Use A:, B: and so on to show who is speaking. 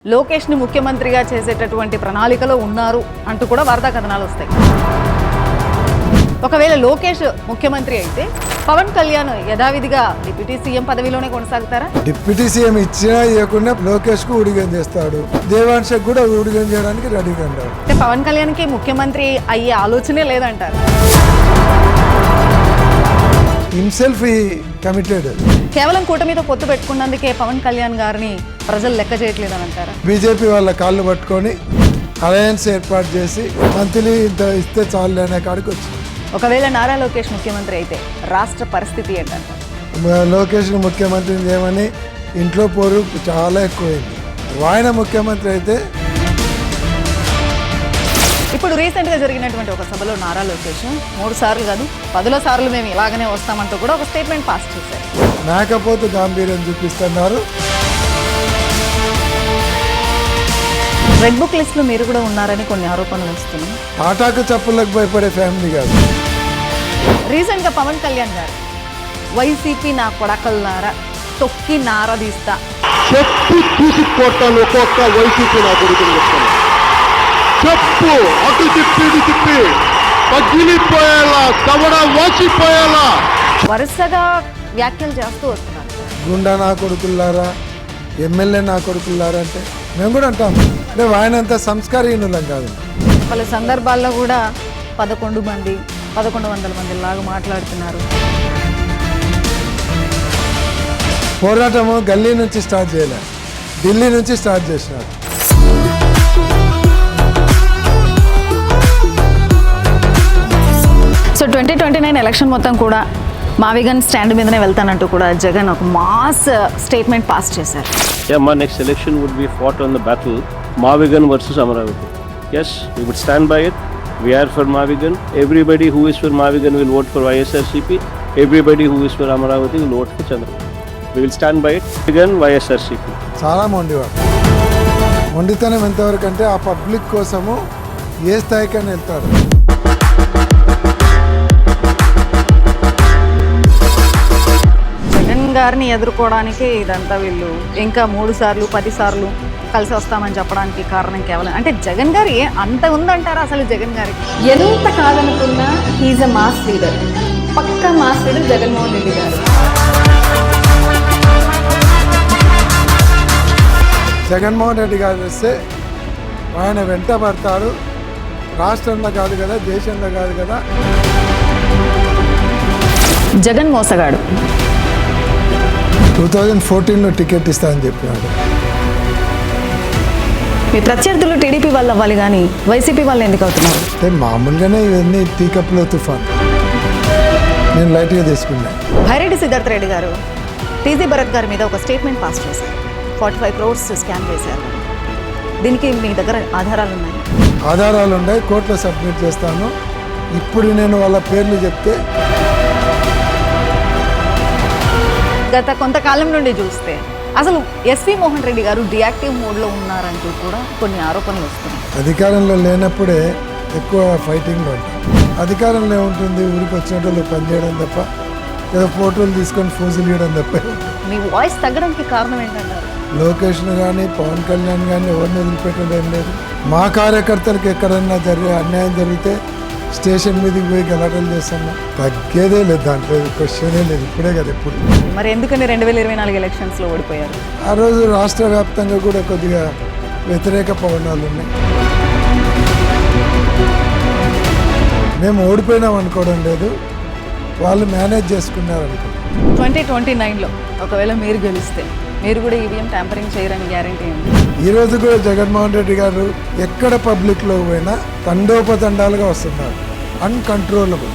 A: లోకేష్ని ముఖ్యమంత్రిగా చేసేటటువంటి ప్రణాళికలో ఉన్నారు అంటూ కూడా వార్తా కథనాలు వస్తాయి. ఒకవేళ లోకేష్ ముఖ్యమంత్రి అయితే పవన్ కళ్యాణ్ యథావిధిగా డిప్యూటీ సీఎం పదవిలోనే కొనసాగుతారా?
B: డిప్యూటీ సీఎం ఇచ్చినా ఇవ్వకుండా లోకేష్ కు ఊడిగం చేస్తాడు, దేవాంశకు కూడా ఊడిగం చేయడానికి రెడీగా ఉంటాడు.
A: అంటే పవన్ కళ్యాణ్కి ముఖ్యమంత్రి అయ్యే ఆలోచనే లేదంటారు.
B: Himself committed.
A: కేవలం కూటమితో పొత్తు పెట్టుకున్నందుకే పవన్ కళ్యాణ్ గారిని ప్రజలు లెక్క చేయట్లేదని అంటారా?
B: బీజేపీ వాళ్ళ కాళ్ళు పట్టుకొని అలయన్స్ ఏర్పాటు చేసి మంత్లీ ఇంత ఇస్తే చాలు అనే కాడికి వచ్చింది.
A: ఒకవేళ నారా లోకేష్ ముఖ్యమంత్రి అయితే రాష్ట్ర పరిస్థితి ఏంటంటారు?
B: లోకేష్ ముఖ్యమంత్రిని చేయమని ఇంట్లో పోరు చాలా ఎక్కువైంది. ఆయన ముఖ్యమంత్రి అయితే
A: ఇప్పుడు రీసెంట్గా జరిగినటువంటి ఒక సభలో నారా లోకేష్ 3 సార్లు కాదు 10 సార్లు మేము ఇలాగనే వస్తామంటూ కూడా ఒక స్టేట్మెంట్ పాస్ చేశారు.
B: మేకపోతు గాంభీర్యం చూపిస్తున్నారు.
A: రెడ్ బుక్ లిస్ట్లో మీరు కూడా ఉన్నారని కొన్ని ఆరోపణలు వస్తున్నాయి.
B: ఆటాకు చప్పులకు భయపడే ఫ్యామిలీ కాదు.
A: రీసెంట్గా పవన్ కళ్యాణ్ గారు వైసీపీ నా కొడకల్లారా తొక్కి నారదీస్తా
C: చెప్పు తీసుకొట్టాను ఒక్కొక్క వైసీపీ నా కొడుకుని చెప్తాను. చెప్పు అటు తిప్పి ఇటు తిప్పి పగిలిపోయేలా కవడ వాచిపోయేలా
A: వరుసగా వ్యాఖ్యలు చేస్తూ వస్తున్నారు.
B: గుండా నా కొడుకులారా, ఎమ్మెల్యే నా కొడుకులారా అంటే మేము కూడా అంటాం. అంటే ఆయనంత సంస్కారహీనులం కాదు.
A: పలు సందర్భాల్లో కూడా 1100 మంది లాగా మాట్లాడుతున్నారు.
B: పోరాటము గల్లీ నుంచి స్టార్ట్ చేయలే, ఢిల్లీ నుంచి స్టార్ట్ చేసినారు.
A: సో 2029 ఎలక్షన్ మొత్తం కూడా మావిగన్ స్టాండ్ మీదనే వెళ్తానంటూ కూడా జగన్ ఒక మాస్ స్టేట్మెంట్ పాస్ చేశారు.
D: Yeah, my next election would be fought on the battle Mavigan versus Amaravati. Yes, we would stand by it. We are for Mavigan. Everybody who is for Mavigan will vote for YSRCP. Everybody who is for Amaravati will vote for Chandrababu. We will stand by it. Mavigan, YSRCP.
B: చాలా మొండివాడు. మొండితనం ఎంతవరకు అంటే ఆ public కోసము ఏ స్థాయికైనా వెళ్తారు.
A: జగన్ గారిని ఎదుర్కోవడానికి ఇదంతా వీళ్ళు ఇంకా 3 సార్లు 10 సార్లు కలిసి వస్తామని చెప్పడానికి కారణం కేవలం అంటే జగన్ గారు అంత ఉందంటారా? అసలు జగన్ గారికి
E: ఎంత కాదనుకున్నా హీజ్ అ మాస్ లీడర్, పక్కా మాస్ లీడర్ జగన్మోహన్ రెడ్డి గారు.
B: జగన్మోహన్ రెడ్డి గారు వస్తే ఆయన వెంట పడతాడు. రాష్ట్రంలో కాదు కదా, దేశంలో కాదు కదా.
A: జగన్ మోసగాడు.
B: 2014లో టికెట్ ఇస్తా అని చెప్పినాడు.
A: మీ ప్రత్యర్థులు టీడీపీ వాళ్ళు అవ్వాలి కానీ వైసీపీ వాళ్ళు ఎందుకు అవుతున్నారు?
B: అంటే మామూలుగానే ఇవన్నీ టీకప్లో తుఫాన్, నేను లైట్గా తీసుకున్నాను.
A: భైరెడ్డి సిద్ధార్థ రెడ్డి గారు టీజీ భరత్ గారి మీద ఒక స్టేట్మెంట్ పాస్ చేశారు. 45 crores స్కామ్ చేశారు. దీనికి మీ దగ్గర ఆధారాలు ఉన్నాయి?
B: ఆధారాలు ఉన్నాయి, కోర్టులో సబ్మిట్ చేస్తాను. ఇప్పుడు నేను వాళ్ళ పేర్లు చెప్తే
A: గత కొంతకాలం నుండి చూస్తే అసలు ఎస్వి మోహన్ రెడ్డి గారు డియాక్టివ్ మోడ్లో ఉన్నారంటూ కూడా కొన్ని ఆరోపణలు వస్తున్నాయి.
B: అధికారంలో లేనప్పుడే ఎక్కువ ఫైటింగ్లో ఉంటాం. అధికారంలో ఉంటుంది, ఊరికి వచ్చినట్టు పనిచేయడం తప్ప, ఏదో ఫోటోలు తీసుకొని ఫోజులు ఇవ్వడం తప్ప.
A: మీ వాయిస్ తగ్గడానికి కారణం ఏంటంటారు?
B: లోకేష్ను కానీ పవన్ కళ్యాణ్ కానీ ఎవరిని వదిలిపెట్టడం ఏం లేదు. మా కార్యకర్తలకు ఎక్కడన్నా అన్యాయం జరిగితే స్టేషన్ మీదకి పోయి గలాటలు చేస్తాము. తగ్గేదే లేదు, దాంట్లో క్వశ్చనే లేదు. ఇప్పుడే కదా ఎప్పుడు.
A: మరి ఎందుకని 2024 ఎలక్షన్స్లో ఓడిపోయారు?
B: ఆ రోజు రాష్ట్ర వ్యాప్తంగా కూడా కొద్దిగా వ్యతిరేక పవనాలు ఉన్నాయి. మేము ఓడిపోయినాం అనుకోవడం లేదు, వాళ్ళు మేనేజ్ చేసుకున్నారు అనుకో.
A: 2029లో ఒకవేళ మీరు గెలిస్తే మీరు కూడా ఈవీఎం ట్యాంపరింగ్ చేయరని గ్యారంటీ ఉంది?
B: ఈరోజు కూడా జగన్మోహన్ రెడ్డి గారు ఎక్కడ పబ్లిక్లో పోయినా తండోపతండాలుగా వస్తున్నారు. అన్కంట్రోలబుల్.